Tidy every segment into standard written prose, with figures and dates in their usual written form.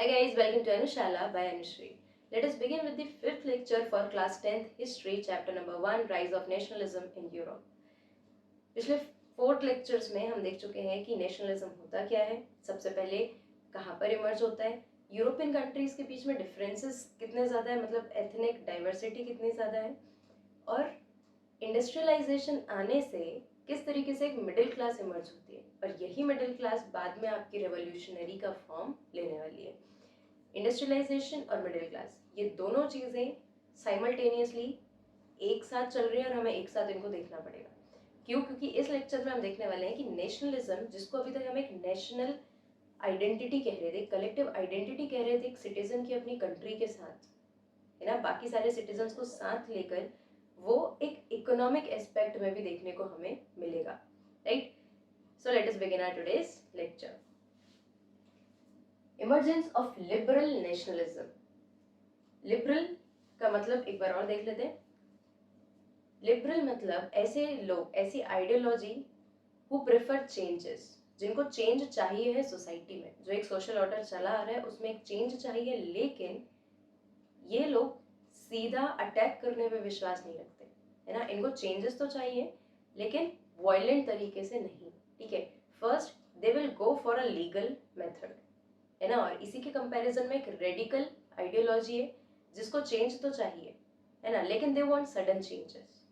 Hi guys, welcome to Anushala by Anushri. Let us begin with the fifth lecture for class 10th history, chapter number 1, rise of nationalism in Europe. पिछले 4 lectures में हम देख चुके हैं कि nationalism होता क्या है, सबसे पहले कहाँ पर इमर्ज होता है, यूरोपियन कंट्रीज के बीच में डिफरेंसेस कितने ज़्यादा है, मतलब एथनिक डाइवर्सिटी कितनी ज़्यादा है, और इंडस्ट्रियलाइजेशन आने से किस तरीके से एक मिडिल क्लास इमर्ज होती है, और यही मिडिल क्लास बाद में आपकी रेवोल्यूशनरी का फॉर्म लेने वाली है। इंडस्ट्रियलाइजेशन और मिडिल क्लास, ये दोनों चीज़ें साइमल्टेनियसली एक साथ चल रही हैं और हमें एक साथ इनको देखना पड़ेगा। क्यों? क्योंकि इस लेक्चर में हम देखने वाले हैं कि नेशनलिज्म, जिसको अभी तक हम एक नेशनल आइडेंटिटी कह रहे थे, कलेक्टिव आइडेंटिटी कह रहे थे एक सिटीजन की अपनी कंट्री के साथ, है ना, बाकी सारे सिटीजन्स को साथ लेकर, वो एक इकोनॉमिक एस्पेक्ट में भी देखने को हमें मिलेगा, right. So let us begin our today's lecture. Emergence of liberal nationalism. Liberal का मतलब एक बार और देख लेते हैं। लिबरल मतलब ऐसे लोग, ऐसी आइडियोलॉजी हु प्रेफर चेंजेस, जिनको चेंज चाहिए है सोसाइटी में, जो एक सोशल ऑर्डर चला आ रहा है उसमें एक चेंज चाहिए, लेकिन ये लोग सीधा अटैक करने में विश्वास नहीं रखते, है ना। इनको चेंजेस तो चाहिए लेकिन वायलेंट तरीके से नहीं, ठीक है। First they will go for a legal method, है ना, और इसी के कंपैरिजन में एक रेडिकल आइडियोलॉजी है जिसको चेंज तो चाहिए, है ना, लेकिन दे वांट सडन चेंजेस।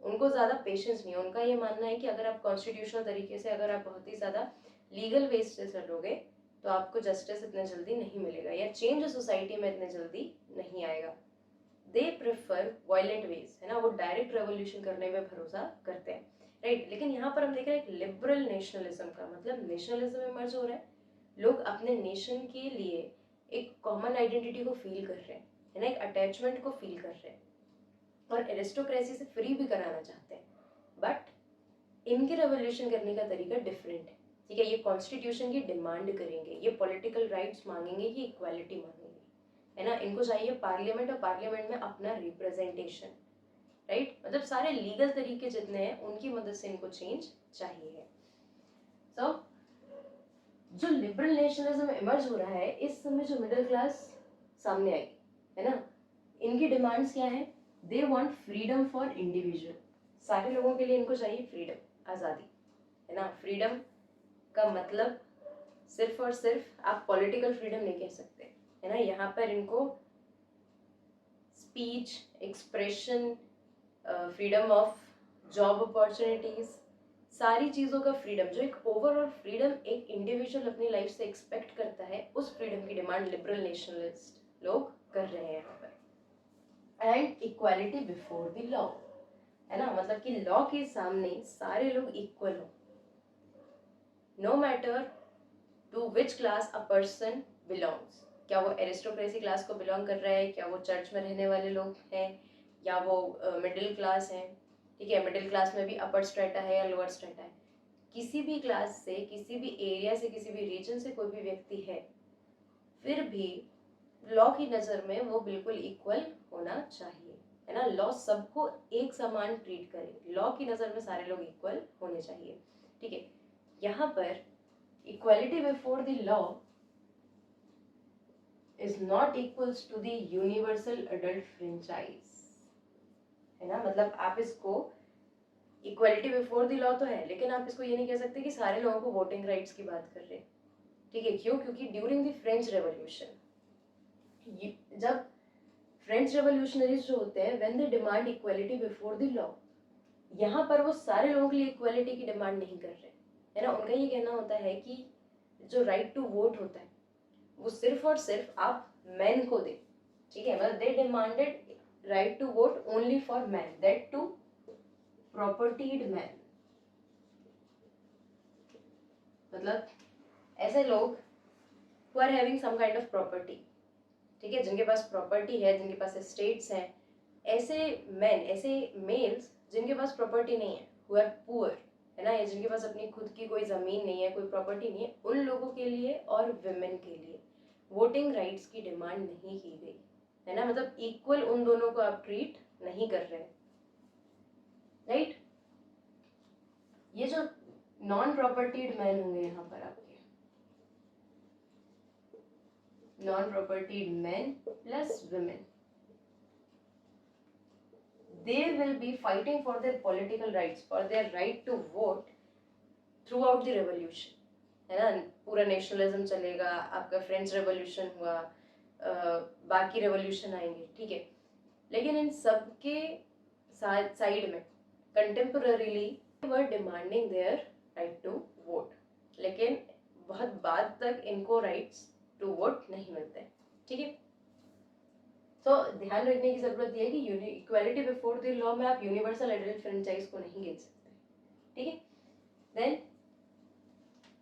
उनको ज़्यादा पेशेंस नहीं है। उनका ये मानना है कि अगर आप कॉन्स्टिट्यूशनल तरीके से, अगर आप बहुत ही ज़्यादा लीगल वेज से चलोगे तो आपको जस्टिस इतने जल्दी नहीं मिलेगा या चेंज सोसाइटी में इतने जल्दी नहीं आएगा। दे प्रेफर वायलेंट वेज, है ना, वो डायरेक्ट रेवोल्यूशन करने में भरोसा करते हैं, राइट। लेकिन यहाँ पर हम देख रहे हैं एक लिबरल नेशनलिज्म का मतलब नेशनलिज्म इमर्ज हो रहा है। लोग अपने नेशन के लिए एक कॉमन आइडेंटिटी को फील कर रहे हैं, है ना, एक अटैचमेंट को फील कर रहे हैं और एरिस्टोक्रेसी से फ्री भी कराना चाहते हैं। बट इनके रेवोल्यूशन करने का तरीका डिफरेंट है, ठीक है। ये कॉन्स्टिट्यूशन की डिमांड करेंगे, ये पॉलिटिकल राइट्स मांगेंगे, ये इक्वालिटी मांगेंगे, है ना। इनको चाहिए पार्लियामेंट और पार्लियामेंट में अपना रिप्रेजेंटेशन, राइट। मतलब सारे लीगल तरीके जितने हैं उनकी मदद से इनको चेंज चाहिए। सो जो लिबरल नेशनलिज्म इमर्ज हो रहा है इस समय, जो मिडिल क्लास सामने आई, है ना, इनकी डिमांड्स क्या है? They want freedom for individual. सारे लोगों के लिए इनको चाहिए फ्रीडम, आज़ादी, है ना। फ्रीडम का मतलब सिर्फ और सिर्फ आप पॉलिटिकल फ्रीडम नहीं कह सकते, है ना। यहाँ पर इनको speech, expression, freedom of job opportunities, सारी चीज़ों का फ्रीडम, जो एक ओवरऑल फ्रीडम एक इंडिविजुअल अपनी लाइफ से एक्सपेक्ट करता है, उस फ्रीडम की डिमांड लिबरल नेशनलिस्ट लोग कर रहे हैं यहाँ पर। And equality before the law, है ना, मतलब कि लॉ के सामने सारे लोग इक्वल हो, no matter to which class a person belongs. क्या वो एरिस्टोक्रेसी क्लास को बिलोंग कर रहा है, क्या वो चर्च में रहने वाले लोग हैं, या वो मिडिल क्लास है, ठीक है। मिडिल क्लास में भी अपर स्ट्रेटा है या लोअर स्ट्रेटा है, किसी भी क्लास से, किसी भी एरिया से, किसी भी रीजन से कोई भी व्यक्ति है, फिर भी लॉ की नज़र में वो बिल्कुल इक्वल होना चाहिए, है ना। लॉ सबको एक समान ट्रीट करे, लॉ की नज़र में सारे लोग इक्वल होने चाहिए, ठीक है। यहाँ पर equality before the law is not equals to the universal adult franchise, है ना। मतलब आप इसको इक्वालिटी बिफोर द लॉ तो है, लेकिन आप इसको ये नहीं कह सकते कि सारे लोगों को वोटिंग राइट्स की बात कर रहे हैं, ठीक है। क्यों? क्योंकि ड्यूरिंग द फ्रेंच रेवोल्यूशन, जब फ्रेंच रेवोल्यूशनरीज जो होते हैं, when they demand equality before the law, यहाँ पर वो सारे लोगों के लिए इक्वालिटी की डिमांड नहीं कर रहे, है ना। उनका ये कहना होता है कि जो राइट टू वोट होता है वो सिर्फ और सिर्फ आप मैन को दे, ठीक है। मतलब they demanded right to vote only for man, that to propertied man. मतलब ऐसे लोग who are having some kind of property, ठीक है, जिनके पास प्रॉपर्टी है, जिनके पास एस्टेट्स हैं, ऐसे मैन, ऐसे मेल्स जिनके पास प्रॉपर्टी नहीं है, हु आर पुअर, है ना, या जिनके पास अपनी खुद की कोई जमीन नहीं है, कोई प्रॉपर्टी नहीं है, उन लोगों के लिए और विमेन के लिए वोटिंग राइट्स की डिमांड नहीं की गई, है ना। मतलब इक्वल उन दोनों को आप ट्रीट नहीं कर रहे, राइट। ये जो नॉन प्रॉपर्टीड मैन होंगे यहाँ पर आपके, non-propertied men plus women. They will be fighting for their political rights, for their right to vote throughout the revolution. है ना, पूरा नेशनलिज्म चलेगा, आपका फ्रेंच रेवोल्यूशन हुआ, बाकी रेवोल्यूशन आएंगे, ठीक है, लेकिन इन सब के साइड में contemporarily were demanding their right to vote, लेकिन बहुत बाद तक इनको राइट्स टू वोट नहीं मिलते, ठीक है। तो ध्यान रखने की जरूरत यह है कि इक्वालिटी बिफोर द लॉ में आप यूनिवर्सल एडल्ट फ्रेंचाइज को नहीं गिन सकते, ठीक है। Then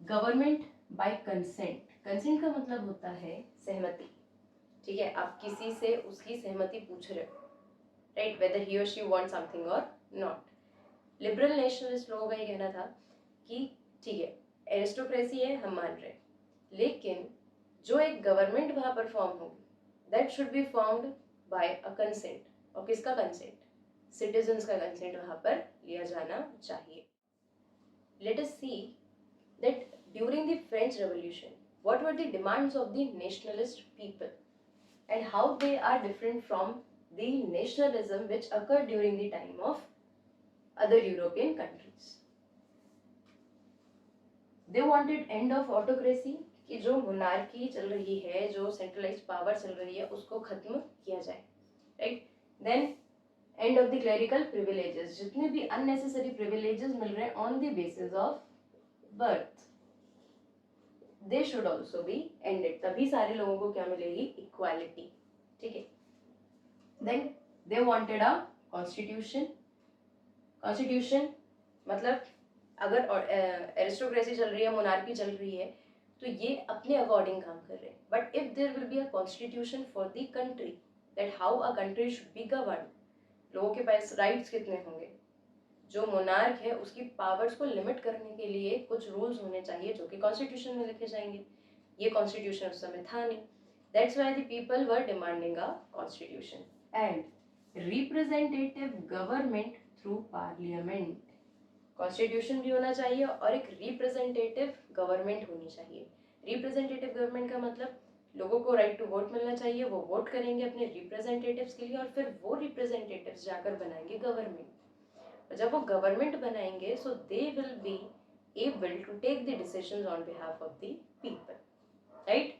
government by consent, consent का मतलब होता है सहमति, ठीक है, आप किसी से उसकी सहमति पूछ रहे हो, राइट, वेदर ही और शी वांट समथिंग और नॉट। लिबरल नेशनलिस्ट लोगों का ये कहना था कि ठीक है, एरिस्टोक्रेसी है, हम मान रहे हैं, लेकिन जो एक गवर्नमेंट वहां पर फॉर्म होगी that should be formed by a consent, और किसका कंसेंट, सिटीजन्स का कंसेंट वहां पर लिया जाना चाहिए। Let us see that during the French Revolution, what were the demands of the nationalist people and how they are different from the nationalism which occurred during the time of other European countries. They wanted end of autocracy, कि जो monarchy चल रही है, जो centralised power चल रही है, उसको खत्म किया जाए, right. Then end of the clerical privileges, जितने भी अननेसेसरी प्रिविलेजेस मिल रहे हैं on the basis of birth, they should also be ended, तभी सारे लोगों को क्या मिलेगी, इक्वालिटी, ठीक है। Then they wanted a constitution, constitution मतलब अगर एरिस्टोक्रेसी चल रही है, मोनार्की चल रही है, तो ये अपने अकॉर्डिंग काम कर रहे हैं, but if there will be a constitution for the country, that how a country should be govern, लोगों के पास राइट्स कितने होंगे, जो मोनार्क है उसकी पावर्स को लिमिट करने के लिए कुछ रूल्स होने चाहिए जो कि कॉन्स्टिट्यूशन में लिखे जाएंगे, ये कॉन्स्टिट्यूशन उस समय था नहीं, that's why the people were demanding a constitution and representative government through parliament, constitution भी होना चाहिए और एक रिप्रेजेंटेटिव गवर्नमेंट होनी चाहिए। रिप्रेजेंटेटिव गवर्नमेंट का मतलब लोगों को राइट टू वोट मिलना चाहिए, वो वोट करेंगे अपने रिप्रेजेंटेटिव्स के लिए और फिर वो रिप्रेजेंटेटिव्स जाकर बनाएंगे गवर्नमेंट, जब वो गवर्नमेंट बनाएंगे so they will be able to take the decisions on behalf of the people, right.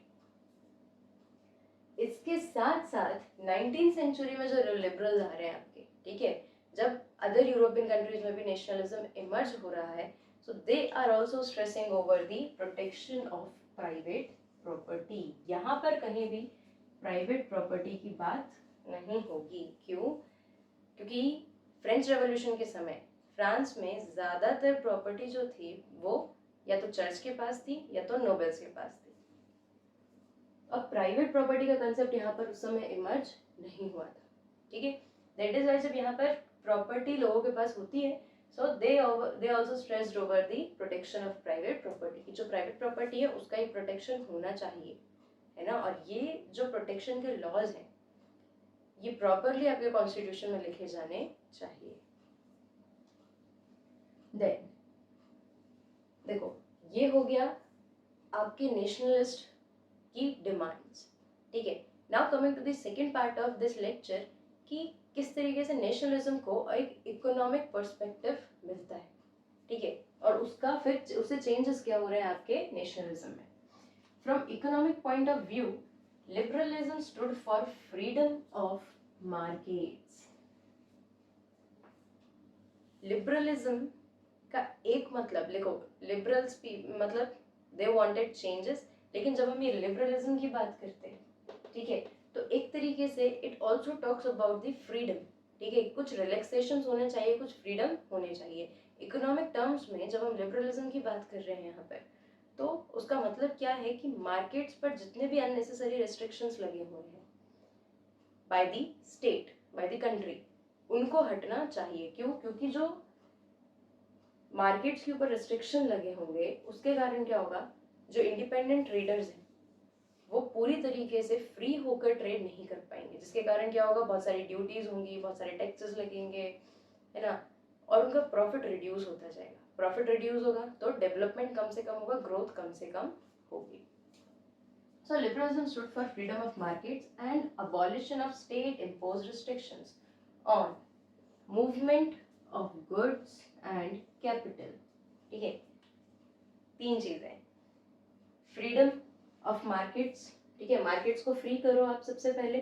इसके साथ साथ 19th सेंचुरी में जो लिबरल्स आ रहे हैं आपके, ठीक है, जब अदर यूरोपियन कंट्रीज में भी नेशनलिज्म इमर्ज हो रहा है, so they are also stressing over the protection of private property, यहाँ पर कहीं भी प्राइवेट प्रॉपर्टी की बात नहीं होगी, क्यों, क्योंकि फ्रेंच रेवोल्यूशन के समय फ्रांस में ज्यादातर प्रॉपर्टी जो थी वो या तो चर्च के पास थी या तो नोबल्स के पास थी, और प्राइवेट प्रॉपर्टी का कंसेप्ट यहाँ पर उस समय इमर्ज नहीं हुआ था, ठीक है। दैट इज वाई जब यहाँ पर प्रॉपर्टी लोगों के पास होती है, so they also stressed over the protection of private property, की जो प्राइवेट प्रॉपर्टी है उसका ही प्रोटेक्शन होना चाहिए, है ना, और ये जो प्रोटेक्शन के लॉज हैं ये प्रॉपरली आपके कॉन्स्टिट्यूशन में लिखे जाने चाहिए। देन देखो ये हो गया आपके नेशनलिस्ट की डिमांड्स, ठीक है। Now coming to the second part of this lecture कि किस तरीके से नेशनलिज्म को एक इकोनॉमिक पर्सपेक्टिव मिलता है, ठीक है, और उसका फिर उससे चेंजेस क्या हो रहे हैं आपके नेशनलिज्म में। From economic point of view liberalism stood for freedom of markets. Liberalism का एक मतलब लिखो, लिबरल्स मतलब दे वांटेड चेंजेस, लेकिन जब हम ये लिबरलिज्म की बात करते हैं, ठीक है, तो एक तरीके से it also talks about the freedom, ठीक है, कुछ रिलैक्सेशंस होने चाहिए, कुछ फ्रीडम होने चाहिए। इकोनॉमिक टर्म्स में जब हम लिबरलिज्म की बात कर रहे हैं यहाँ पर, तो उसका मतलब क्या है कि मार्केट्स पर जितने भी अननेसेसरी रेस्ट्रिक्शंस लगे हुए हैं by the state, by the country, उनको हटना चाहिए। क्यों, क्योंकि जो मार्केट्स के ऊपर रिस्ट्रिक्शन लगे होंगे उसके कारण क्या होगा, जो इंडिपेंडेंट ट्रेडर्स हैं वो पूरी तरीके से फ्री होकर ट्रेड नहीं कर पाएंगे, जिसके कारण क्या होगा, बहुत सारी ड्यूटीज होंगी, बहुत सारे टैक्सेस लगेंगे, है ना, और उनका प्रॉफिट रिड्यूस होता जाएगा। प्रॉफिट रिड्यूस होगा तो डेवलपमेंट कम से कम होगा, ग्रोथ कम से कम होगी। So liberalism stood for freedom of markets and abolition of state imposed restrictions on movement of goods and capital. ठीक है, तीन चीजें, फ्रीडम ऑफ मार्केट्स, ठीक है, मार्केट्स को फ्री करो आप सबसे पहले,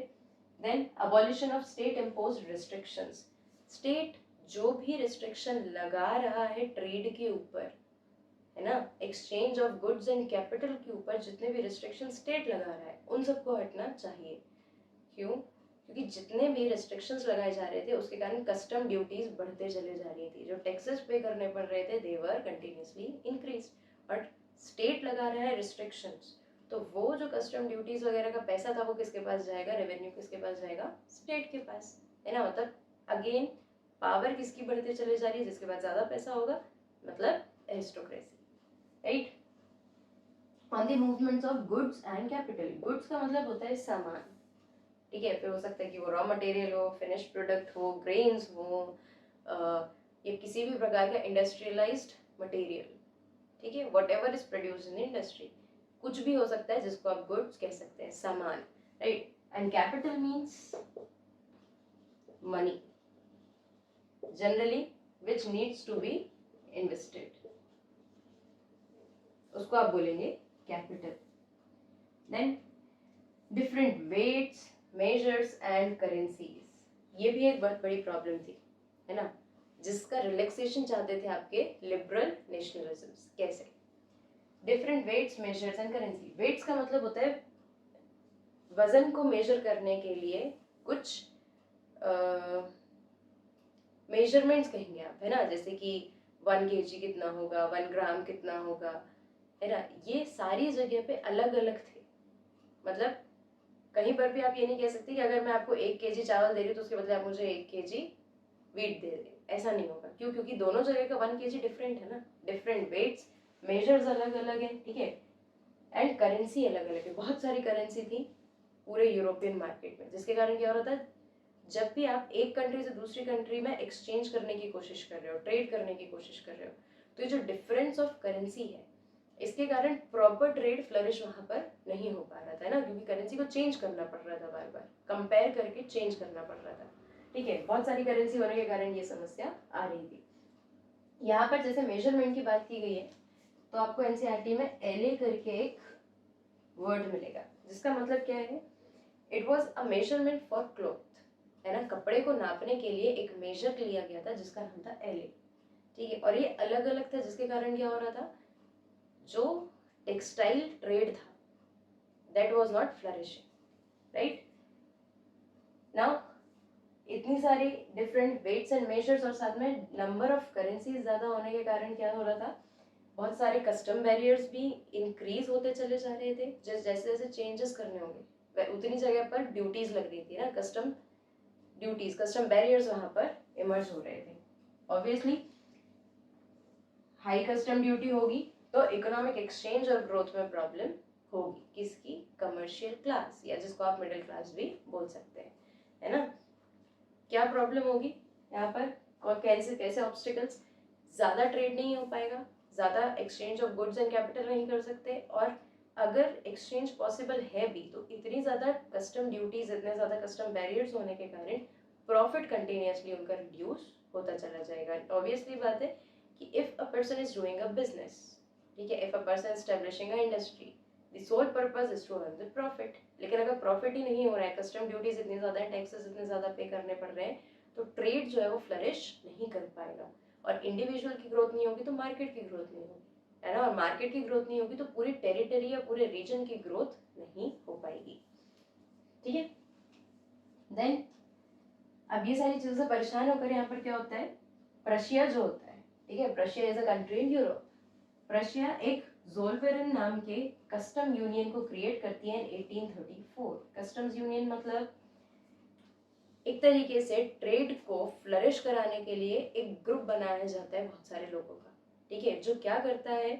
then abolition of state imposed restrictions, state जो भी रिस्ट्रिक्शन लगा रहा है ट्रेड के ऊपर, है ना, exchange of goods and capital के ऊपर जितने भी रिस्ट्रिक्शन स्टेट लगा रहा है उन सबको हटना चाहिए। क्यों? क्योंकि जितने भी रिस्ट्रिक्शंस लगाए जा रहे थे उसके कारण कस्टम ड्यूटीज बढ़ते चले जा रही थी, जो टैक्सेस पे करने पड़ रहे थे दे वर कंटिन्यूसली इंक्रीज, और स्टेट लगा रहा है रिस्ट्रिक्शंस, तो वो जो कस्टम ड्यूटीज वगैरह का पैसा था वो किसके पास जाएगा, रेवेन्यू किसके पास जाएगा, स्टेट के पास, है ना। मतलब अगेन पावर किसकी बढ़ते चले जा रही है, जिसके पास ज्यादा पैसा होगा, मतलब aristocracy, right. On the movements of goods and capital, goods का मतलब होता है सामान, ठीक है, फिर हो सकता है कि वो रॉ मटेरियल हो, फिनिश प्रोडक्ट हो, ग्रेन्स हो, या किसी भी प्रकार का इंडस्ट्रियलाइज्ड मटेरियल, ठीक है, what ever is produce in industry, कुछ भी हो सकता है जिसको आप गुड्स कह सकते हैं, सामान, right. And capital means money generally which needs to be invested, उसको आप बोलेंगे capital. Then different weights, measures and currencies, ये भी एक बहुत बड़ी प्रॉब्लम थी, है ना, जिसका रिलैक्सेशन चाहते थे आपके लिबरल नेशनलिज्म्स। कैसे? Different weights, measures and currency, weights का मतलब होता है वजन को मेजर करने के लिए कुछ मेजरमेंट्स कहेंगे आप, है ना, जैसे कि 1 kg कितना होगा, 1 ग्राम कितना होगा, है ना, ये सारी जगह पे अलग अलग थे। मतलब कहीं पर भी आप ये नहीं कह सकते कि अगर मैं आपको 1 kg चावल दे रही हूँ तो उसके बदले आप मुझे 1 kg वीट दे दें, ऐसा नहीं होगा। क्यों? क्योंकि दोनों जगह का 1 kg डिफरेंट है ना, डिफरेंट वेट्स, मेजर्स अलग अलग है, ठीक है, एंड करेंसी अलग अलग है। बहुत सारी करेंसी थी पूरे यूरोपियन मार्केट में, जिसके कारण क्या हो रहा था, जब भी आप एक कंट्री से दूसरी कंट्री में एक्सचेंज करने की कोशिश कर रहे हो, ट्रेड करने की कोशिश कर रहे हो, तो ये जो डिफरेंस ऑफ करेंसी है इसके कारण प्रॉपर ट्रेड फ्लरिश वहां पर नहीं हो पा रहा था, ना, क्योंकि करेंसी को चेंज करना पड़ रहा था, बार बार कंपेयर करके चेंज करना पड़ रहा था, ठीक है, बहुत सारी करेंसी होने के कारण ये समस्या आ रही थी। यहाँ पर जैसे मेजरमेंट की बात की गई है तो आपको एनसीईआरटी में एलए करके एक वर्ड मिलेगा, जिसका मतलब क्या है, it was a measurement for cloth, है ना, कपड़े को नापने के लिए एक मेजर लिया गया था जिसका नाम था एलए, ठीक है, और ये अलग अलग था जिसके कारण क्या हो रहा था, जो टेक्सटाइल ट्रेड था that was not flourishing, right. Now इतनी सारी डिफरेंट वेट्स एंड मेजर्स और साथ में नंबर ऑफ करेंसीज ज्यादा होने के कारण क्या हो रहा था, बहुत सारे कस्टम बैरियर्स भी इंक्रीज होते चले जा रहे थे। जैसे जैसे चेंजेस करने होंगे उतनी जगह पर ड्यूटीज लग रही थी ना, कस्टम ड्यूटीज, कस्टम बैरियर्स वहां पर इमर्ज हो रहे थे। ऑब्वियसली हाई कस्टम ड्यूटी होगी तो इकोनॉमिक एक्सचेंज और ग्रोथ में प्रॉब्लम होगी, किसकी, कमर्शियल क्लास, या जिसको आप मिडिल क्लास भी बोल सकते हैं, है ना। क्या प्रॉब्लम होगी यहाँ पर, और कैसे कैसे ऑब्स्टिकल्स, ज्यादा ट्रेड नहीं हो पाएगा, ज्यादा exchange of goods and capital नहीं कर सकते, और अगर एक्सचेंज पॉसिबल है भी तो इतनी ज्यादा कस्टम ड्यूटीज, इतने ज्यादा कस्टम बैरियर्स होने के कारण प्रॉफिट कंटिन्यूसली उनका रिड्यूस होता चला जाएगा। ऑब्वियसली बात है कि if a person is doing a business, ठीक है, if a person establishing a industry, the sole purpose is to earn the profit, लेकिन अगर प्रॉफिट ही नहीं हो रहा है, कस्टम ड्यूटीज इतनी ज्यादा है, टैक्सेस इतने ज्यादा पे करने पड़ रहे हैं, तो ट्रेड जो है वो फ्लरिश नहीं कर पाएगा, और इंडिविजुअल की ग्रोथ नहीं होगी तो मार्केट की ग्रोथ नहीं होगी, है ना, और मार्केट की ग्रोथ नहीं होगी तो पूरी टेरिटरी या पूरे रीजन की ग्रोथ नहीं हो पाएगी, ठीक है। देन अब ये सारी चीजों से परेशान होकर यहाँ पर क्या होता है, प्रशिया जो होता है, ठीक है, Prussia is a country in Europe, Prussia एक जोल्पेरन नाम के कस्टम यूनियन को क्रिएट करती है इन 1834। कस्टम्स यूनियन मतलब एक तरीके से ट्रेड को फ्लरिश कराने के लिए एक ग्रुप बनाया जाता है बहुत सारे लोगों का, ठीक है, जो क्या करता है,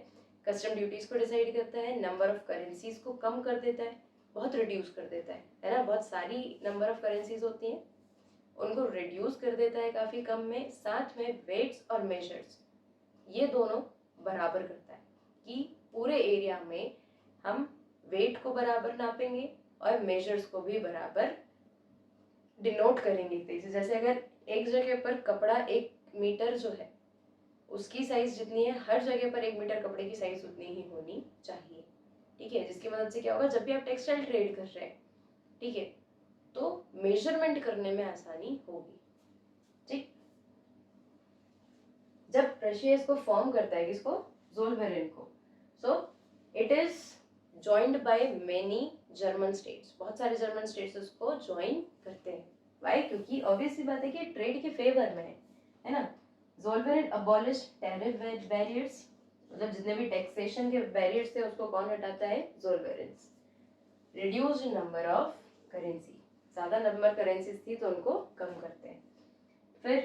कस्टम ड्यूटीज को डिसाइड करता है, नंबर ऑफ करेंसीज को कम कर देता है, बहुत रिड्यूस कर देता है ना, बहुत सारी नंबर ऑफ करेंसीज होती हैं उनको रिड्यूस कर देता है काफी कम में, साथ में वेट्स और मेजर्स ये दोनों बराबर करता है कि पूरे एरिया में हम वेट को बराबर नापेंगे और मेजर्स को भी बराबर डिनोट करेंगे एक तरीके से। जैसे अगर एक जगह पर कपड़ा 1 मीटर जो है उसकी साइज जितनी है, हर जगह पर 1 मीटर कपड़े की साइज उतनी ही होनी चाहिए, ठीक है। जिसकी मदद से क्या होगा, जब भी आप टेक्सटाइल ट्रेड कर रहे हैं, ठीक है, तो मेजरमेंट करने में आसानी होगी, ठीक। जब रशिया इसको फॉर्म करता है, किसको, ज़ोलबेरिन को, so it is joined by many German states, बहुत सारे जर्मन स्टेट्स इसको ज्वाइन करते हैं। वाई, क्योंकि ऑब्वियस सी बात है कि ट्रेड के फेवर में है ना। ज़ोलबेरिन अबॉलिश टैरिफ बैरियर्स, मतलब जितने भी टैक्सेशन के बैरियर्स थे उसको कौन हटाता है, ज़ोलबेरिन। रिड्यूस्ड नंबर ऑफ करेंसी, ज़्यादा नंबर करेंसीज थी तो उनको कम करते हैं। फिर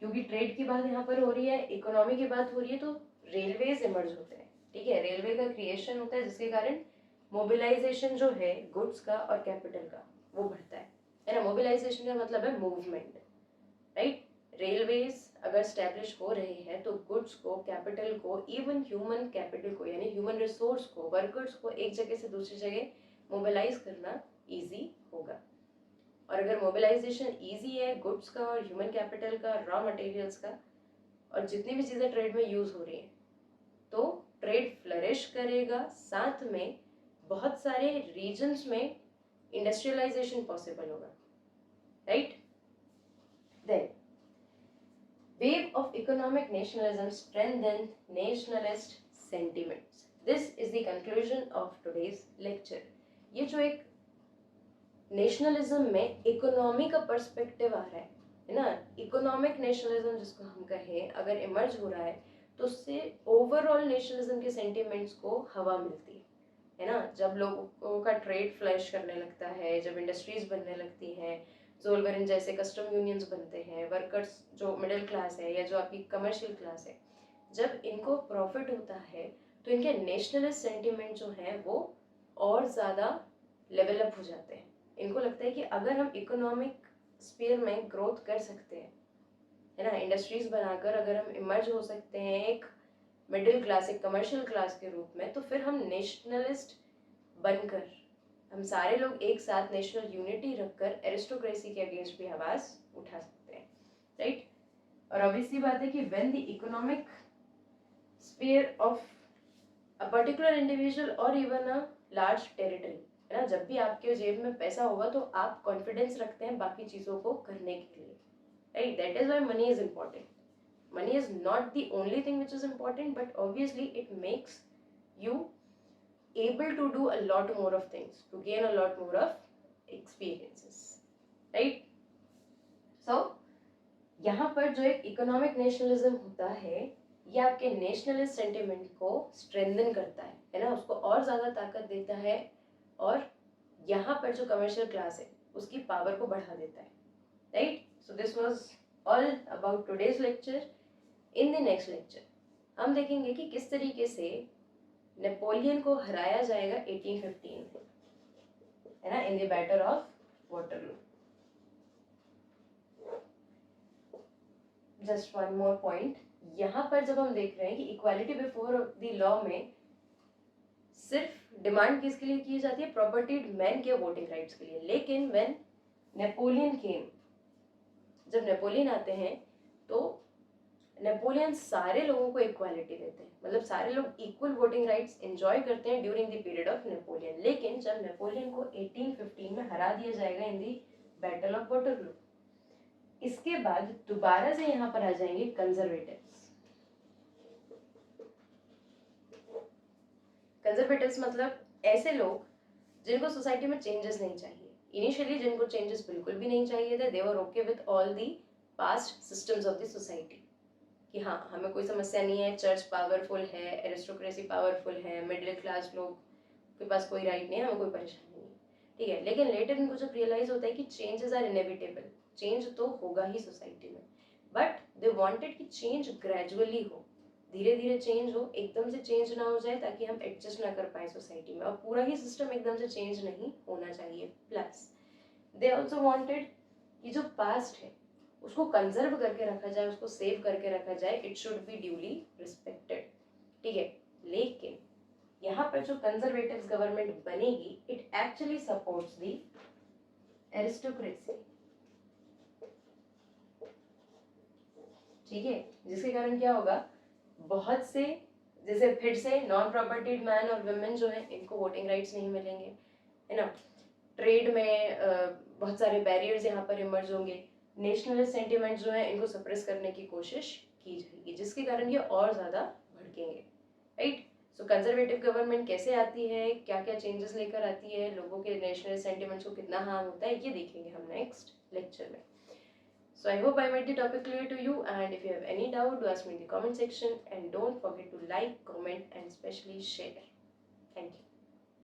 क्योंकि ट्रेड की बात यहाँ पर हो रही है, इकोनॉमी की बात हो रही है, तो रेलवेज इमर्ज होते हैं, ठीक है। रेलवे का क्रिएशन होता है जिसके कारण मोबिलाइजेशन जो है गुड्स का और कैपिटल का वो बढ़ता है ना। मोबिलाइजेशन का मतलब है मूवमेंट, राइट। रेलवेज अगर स्टैब्लिश हो रहे हैं तो गुड्स को, कैपिटल को, इवन ह्यूमन कैपिटल को यानी ह्यूमन रिसोर्स को, वर्कर्स को एक जगह से दूसरी जगह मोबिलाइज करना इजी होगा। और अगर मोबिलाइजेशन इजी है गुड्स का और ह्यूमन कैपिटल का, रॉ मटेरियल्स का, और जितनी भी चीज़ें ट्रेड में यूज हो रही हैं, तो ट्रेड फ्लरिश करेगा। साथ में बहुत सारे रीजन्स में इंडस्ट्रियलाइजेशन पॉसिबल होगा, right. Then wave of economic nationalism strengthened nationalist sentiments. This is the conclusion of today's lecture. ये जो एक नेशनलिज्म में इकोनॉमी का पर्सपेक्टिव आ रहा है ना, इकोनॉमिक नेशनलिज्म जिसको हम कहें, अगर इमर्ज हो रहा है तो उससे ओवरऑल नेशनलिज्म के सेंटिमेंट्स को हवा मिलती है ना। जब लोगों का ट्रेड फ्लैश करने लगता है, जब इंडस्ट्रीज बनने लगती हैं, ज़ोलबेरिन जैसे कस्टम यूनियंस बनते हैं, वर्कर्स जो मिडिल क्लास है या जो आपकी कमर्शियल क्लास है, जब इनको प्रॉफिट होता है तो इनके नेशनलिस्ट सेंटिमेंट जो है वो और ज़्यादा लेवल अप हो जाते हैं। इनको लगता है कि अगर हम इकोनॉमिक स्फीयर में ग्रोथ कर सकते हैं, है ना, इंडस्ट्रीज बनाकर अगर हम इमर्ज हो सकते हैं एक मिडिल क्लास, एक कमर्शियल क्लास के रूप में, तो फिर हम नेशनलिस्ट बनकर, हम सारे लोग एक साथ नेशनल यूनिटी रखकर एरिस्टोक्रेसी के अगेंस्ट भी आवाज उठा सकते हैं, राइट। और ऑब्वियसली बात है कि when the economic sphere of a particular individual और इवन अ लार्ज टेरिटरी, है ना, जब भी आपके जेब में पैसा होगा तो आप कॉन्फिडेंस रखते हैं बाकी चीज़ों को करने के लिए, right. That is why money is important. Money is not the only thing which is important, but obviously it makes you able to do a lot more of things, to gain a lot more of experiences, right? So यहाँ पर जो एक economic nationalism होता है ये आपके nationalist sentiment को strengthen करता है ना, उसको और ज़्यादा ताकत देता है, और यहाँ पर जो कमर्शियल क्लास है उसकी पावर को बढ़ा देता है, right. So this was all about today's lecture. In the next lecture हम देखेंगे कि किस तरीके से नेपोलियन को हराया जाएगा 1815 में, है ना, in the battle of Waterloo. Just one more point, यहाँ पर जब हम देख रहे हैं कि इक्वालिटी बिफोर द लॉ में सिर्फ डिमांड किसके लिए की जाती है, प्रॉपर्टीड मैन के वोटिंग राइट्स के लिए, लेकिन व्हेन नेपोलियन केम, जब नेपोलियन आते हैं तो नेपोलियन सारे लोगों को इक्वालिटी देते हैं, मतलब सारे लोग इक्वल वोटिंग राइट्स एंजॉय करते हैं during the period of Napoleon. लेकिन जब नेपोलियन को 1815 में हरा दिया जाएगा इन दी बैटल ऑफ वाटरलू, इसके बाद दोबारा से यहाँ पर आ जाएंगे कंजर्वेटिव्स. कंजर्वेटिव्स मतलब ऐसे लोग जिनको सोसाइटी में चेंजेस नहीं चाहिए. इनिशियली जिनको चेंजेस बिल्कुल भी नहीं चाहिए थे, they were okay with all the past systems of the society, कि हाँ हमें कोई समस्या नहीं है, चर्च पावरफुल है, एरिस्टोक्रेसी पावरफुल है, मिडिल क्लास लोग के पास कोई राइट नहीं है, हमें कोई परेशानी नहीं, ठीक है. लेकिन लेटर इनको जब रियलाइज होता है कि चेंजेस आर इनएविटेबल, चेंज तो होगा ही सोसाइटी में, बट दे वांटेड कि चेंज ग्रेजुअली हो, धीरे धीरे चेंज हो, एकदम से चेंज ना हो जाए ताकि हम एडजस्ट ना कर पाए सोसाइटी में, और पूरा ही सिस्टम एकदम से चेंज नहीं होना चाहिए. प्लस दे ऑल्सो वांटेड कि जो पास्ट है उसको कंजर्व करके रखा जाए, उसको सेव करके रखा जाए, it should be duly respected, ठीक है. लेकिन यहाँ पर जो कंजर्वेटिव गवर्नमेंट बनेगी, it actually supports the aristocracy, ठीक है, जिसके कारण क्या होगा, बहुत से जैसे फिर से नॉन प्रॉपर्टीड मैन और वुमेन जो है इनको वोटिंग राइट्स नहीं मिलेंगे, है ना। ट्रेड में बहुत सारे बैरियर्स यहाँ पर इमर्ज होंगे, नेशनलिस्ट सेंटिमेंट जो है इनको सप्रेस करने की कोशिश की जाएगी, जिसके कारण ये और ज़्यादा भड़केंगे, राइट। सो कंजर्वेटिव गवर्नमेंट कैसे आती है, क्या क्या चेंजेस लेकर आती है, लोगों के नेशनल सेंटिमेंट्स को कितना हार्म होता है, ये देखेंगे हम नेक्स्ट लेक्चर में। So I hope I made the topic clear to you, and if you have any doubt, do ask me in the comment section, and don't forget to like, comment and especially share. Thank you.